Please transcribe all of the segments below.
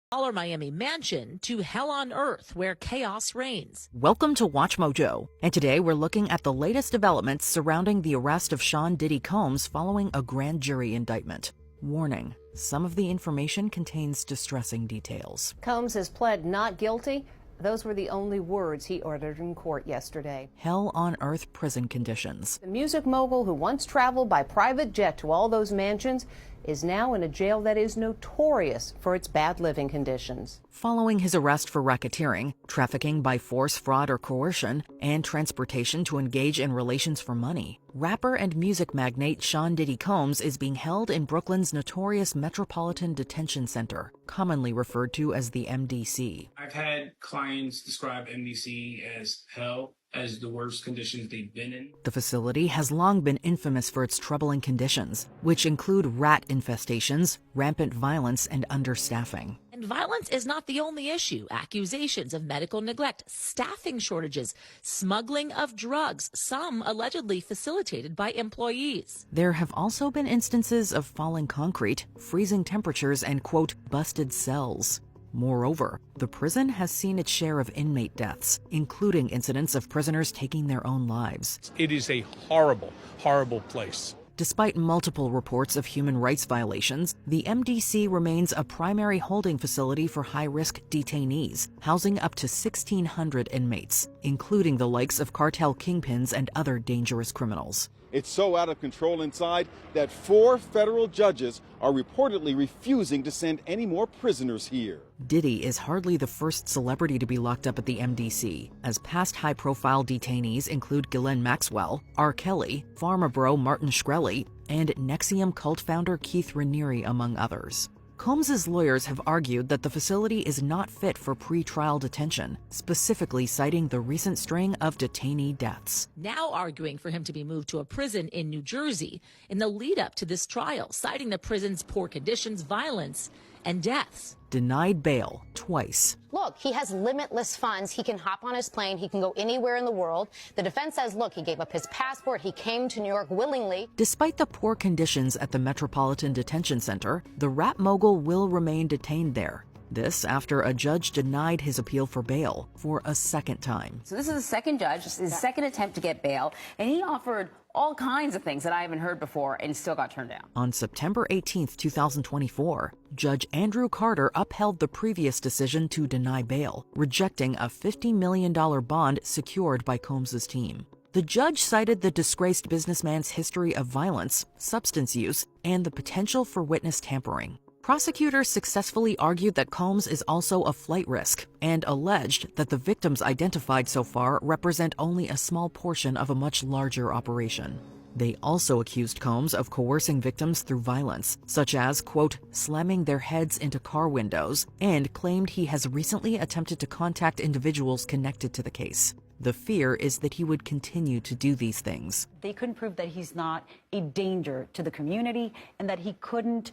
Our Miami mansion to hell on earth where chaos reigns. Welcome to Watch Mojo, and today we're looking at the latest developments surrounding the arrest of Sean Diddy Combs following a grand jury indictment. Warning, some of the information contains distressing details. Combs has pled not guilty. Those were the only words he uttered in court yesterday. Hell-on-earth prison conditions. The music mogul who once traveled by private jet to all those mansions is now in a jail that is notorious for its bad living conditions. Following his arrest for racketeering, trafficking by force, fraud, or coercion, and transportation to engage in relations for money, rapper and music magnate Sean Diddy Combs is being held in Brooklyn's notorious Metropolitan Detention Center, commonly referred to as the MDC. I've had clients describe MDC as hell, as the worst conditions they've been in. The facility has long been infamous for its troubling conditions, which include rat infestations, rampant violence, and understaffing. And violence is not the only issue. Accusations of medical neglect, staffing shortages, smuggling of drugs, some allegedly facilitated by employees. There have also been instances of falling concrete, freezing temperatures, and, quote, busted cells. Moreover, the prison has seen its share of inmate deaths, including incidents of prisoners taking their own lives. It is a horrible, horrible place. Despite multiple reports of human rights violations, the MDC remains a primary holding facility for high-risk detainees, housing up to 1,600 inmates, including the likes of cartel kingpins and other dangerous criminals. It's so out of control inside that 4 federal judges are reportedly refusing to send any more prisoners here. Diddy is hardly the first celebrity to be locked up at the MDC, as past high-profile detainees include Ghislaine Maxwell, R. Kelly, Pharma bro Martin Shkreli, and Nexium cult founder Keith Raniere, among others. Combs' lawyers have argued that the facility is not fit for pre-trial detention, specifically citing the recent string of detainee deaths. Now arguing for him to be moved to a prison in New Jersey in the lead-up to this trial, citing the prison's poor conditions, violence, and deaths. Denied bail twice. Look, he has limitless funds. He can hop on his plane. He can go anywhere in the world. The defense says, look, he gave up his passport. He came to New York willingly. Despite the poor conditions at the Metropolitan Detention Center, the rap mogul will remain detained there. This after a judge denied his appeal for bail for a second time. So this is the second judge, his second attempt to get bail, and he offered all kinds of things that I haven't heard before and still got turned down. On September 18, 2024, Judge Andrew Carter upheld the previous decision to deny bail, rejecting a $50 million bond secured by Combs' team. The judge cited the disgraced businessman's history of violence, substance use, and the potential for witness tampering. Prosecutors successfully argued that Combs is also a flight risk and alleged that the victims identified so far represent only a small portion of a much larger operation. They also accused Combs of coercing victims through violence, such as, quote, slamming their heads into car windows, and claimed he has recently attempted to contact individuals connected to the case. The fear is that he would continue to do these things. They couldn't prove that he's not a danger to the community and that he couldn't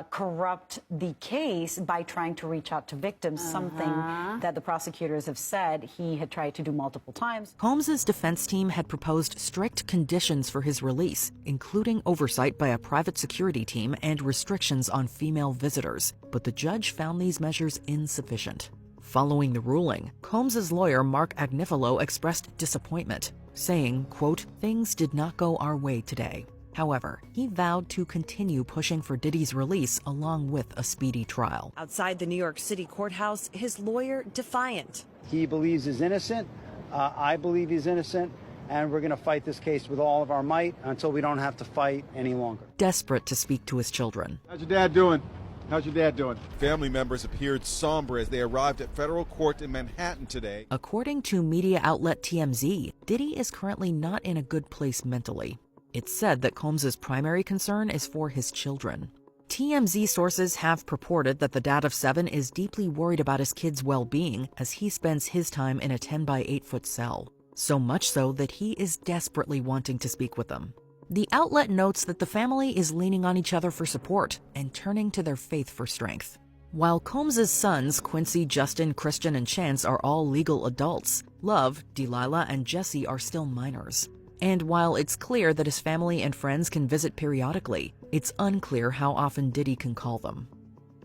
corrupt the case by trying to reach out to victims, something that the prosecutors have said he had tried to do multiple times. Combs' defense team had proposed strict conditions for his release, including oversight by a private security team and restrictions on female visitors, but the judge found these measures insufficient. Following the ruling, Combs' lawyer Mark Agnifilo expressed disappointment, saying, quote, things did not go our way today. However, he vowed to continue pushing for Diddy's release along with a speedy trial. Outside the New York City courthouse, his lawyer defiant. He believes he's innocent. I believe he's innocent. And we're going to fight this case with all of our might until we don't have to fight any longer. Desperate to speak to his children. How's your dad doing? How's your dad doing? Family members appeared somber as they arrived at federal court in Manhattan today. According to media outlet TMZ, Diddy is currently not in a good place mentally. It's said that Combs' primary concern is for his children. TMZ sources have purported that the dad of 7 is deeply worried about his kids' well-being as he spends his time in a 10 by 8 foot cell. So much so that he is desperately wanting to speak with them. The outlet notes that the family is leaning on each other for support and turning to their faith for strength. While Combs' sons, Quincy, Justin, Christian, and Chance, are all legal adults, Love, Delilah, and Jesse are still minors. And while it's clear that his family and friends can visit periodically, it's unclear how often Diddy can call them.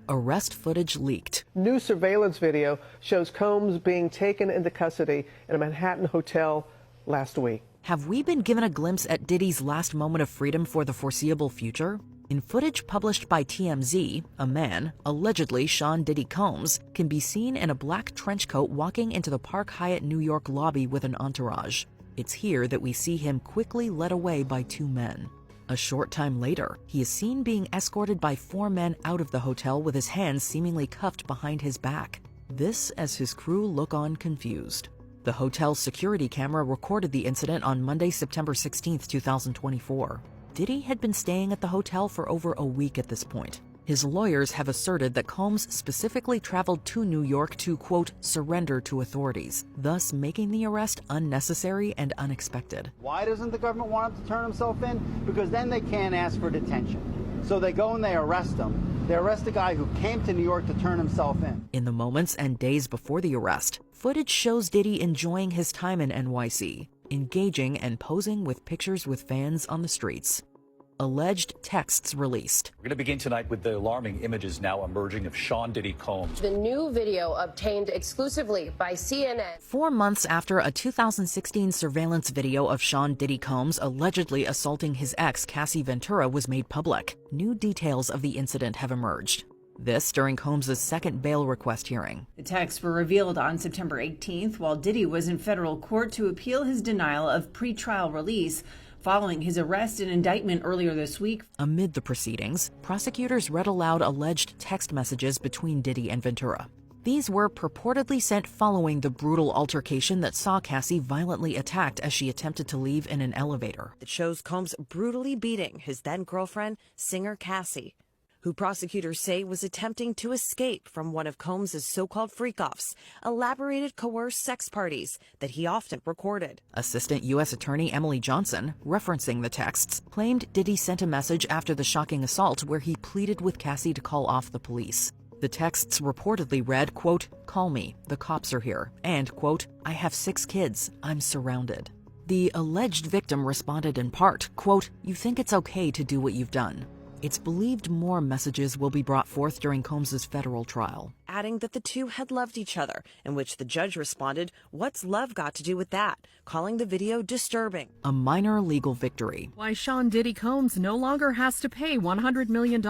arrest footage leaked. New surveillance video shows Combs being taken into custody in a Manhattan hotel last week. Have we been given a glimpse at Diddy's last moment of freedom for the foreseeable future? In footage published by TMZ, a man, allegedly Sean Diddy Combs, can be seen in a black trench coat walking into the Park Hyatt New York lobby with an entourage. It's here that we see him quickly led away by two men. A short time later, he is seen being escorted by four men out of the hotel with his hands seemingly cuffed behind his back. This as his crew look on confused. The hotel's security camera recorded the incident on Monday, September 16, 2024. Diddy had been staying at the hotel for over a week at this point. His lawyers have asserted that Combs specifically traveled to New York to, quote, surrender to authorities, thus making the arrest unnecessary and unexpected. Why doesn't the government want him to turn himself in? Because then they can't ask for detention. So they go and they arrest him. They arrest a guy who came to New York to turn himself in. In the moments and days before the arrest, footage shows Diddy enjoying his time in NYC, engaging and posing with pictures with fans on the streets. Alleged texts released. We're going to begin tonight with the alarming images now emerging of Sean Diddy Combs. The new video obtained exclusively by CNN. 4 months after a 2016 surveillance video of Sean Diddy Combs allegedly assaulting his ex, Cassie Ventura, was made public, new details of the incident have emerged. This during Combs' second bail request hearing. The texts were revealed on September 18th while Diddy was in federal court to appeal his denial of pretrial release following his arrest and indictment earlier this week. Amid the proceedings, prosecutors read aloud alleged text messages between Diddy and Ventura. These were purportedly sent following the brutal altercation that saw Cassie violently attacked as she attempted to leave in an elevator. It shows Combs brutally beating his then-girlfriend, singer Cassie, who prosecutors say was attempting to escape from one of Combs' so-called freak-offs, elaborated coerced sex parties that he often recorded. Assistant U.S. Attorney Emily Johnson, referencing the texts, claimed Diddy sent a message after the shocking assault where he pleaded with Cassie to call off the police. The texts reportedly read, quote, "Call me, the cops are here," and, quote, "I have 6 kids, I'm surrounded." The alleged victim responded in part, quote, "You think it's okay to do what you've done." It's believed more messages will be brought forth during Combs' federal trial. Adding that the two had loved each other, in which the judge responded, "What's love got to do with that?" calling the video disturbing. A minor legal victory. Why Sean Diddy Combs no longer has to pay $100 million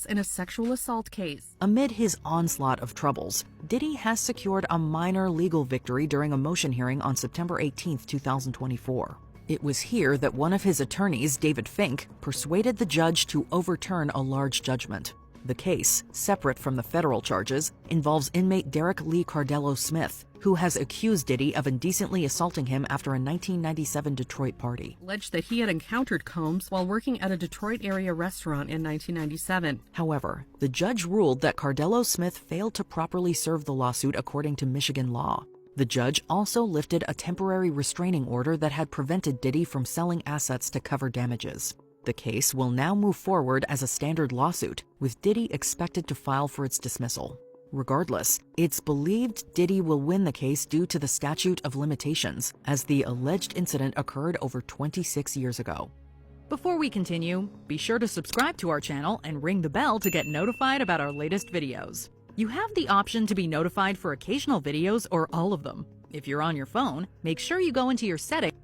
in a sexual assault case. Amid his onslaught of troubles, Diddy has secured a minor legal victory during a motion hearing on September 18, 2024. It was here that one of his attorneys, David Fink, persuaded the judge to overturn a large judgment. The case, separate from the federal charges, involves inmate Derek Lee Cardello Smith, who has accused Diddy of indecently assaulting him after a 1997 Detroit party. Alleged that he had encountered Combs while working at a Detroit area restaurant in 1997. However, the judge ruled that Cardello Smith failed to properly serve the lawsuit according to Michigan law. The judge also lifted a temporary restraining order that had prevented Diddy from selling assets to cover damages. The case will now move forward as a standard lawsuit, with Diddy expected to file for its dismissal. Regardless, it's believed Diddy will win the case due to the statute of limitations, as the alleged incident occurred over 26 years ago. Before we continue, be sure to subscribe to our channel and ring the bell to get notified about our latest videos. You have the option to be notified for occasional videos or all of them. If you're on your phone, make sure you go into your settings.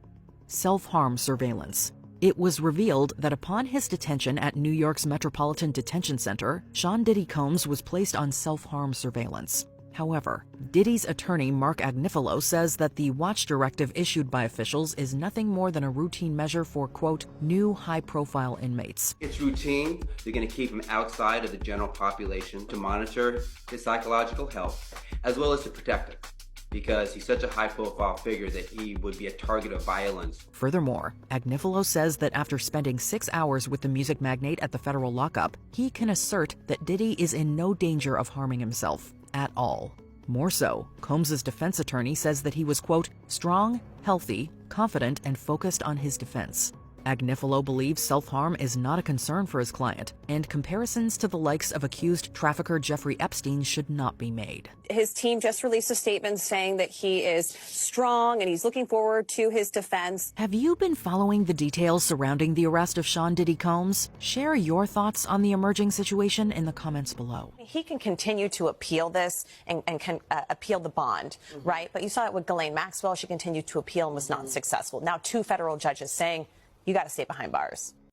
Self-harm surveillance. It was revealed that upon his detention at New York's Metropolitan Detention Center, Sean Diddy Combs was placed on self-harm surveillance. However, Diddy's attorney Mark Agnifilo says that the watch directive issued by officials is nothing more than a routine measure for, quote, new high-profile inmates. It's routine. They're going to keep him outside of the general population to monitor his psychological health, as well as to protect him, because he's such a high-profile figure that he would be a target of violence. Furthermore, Agnifilo says that after spending 6 hours with the music magnate at the federal lockup, he can assert that Diddy is in no danger of harming himself at all. More so, Combs' defense attorney says that he was, quote, strong, healthy, confident, and focused on his defense. Agnifilo believes self-harm is not a concern for his client, and comparisons to the likes of accused trafficker Jeffrey Epstein should not be made. His team just released a statement saying that he is strong and he's looking forward to his defense. Have you been following the details surrounding the arrest of Sean Diddy Combs? Share your thoughts on the emerging situation in the comments below. He can continue to appeal this and can appeal the bond, right? But you saw it with Ghislaine Maxwell. She continued to appeal and was not successful. Now 2 federal judges saying, you got to stay behind bars.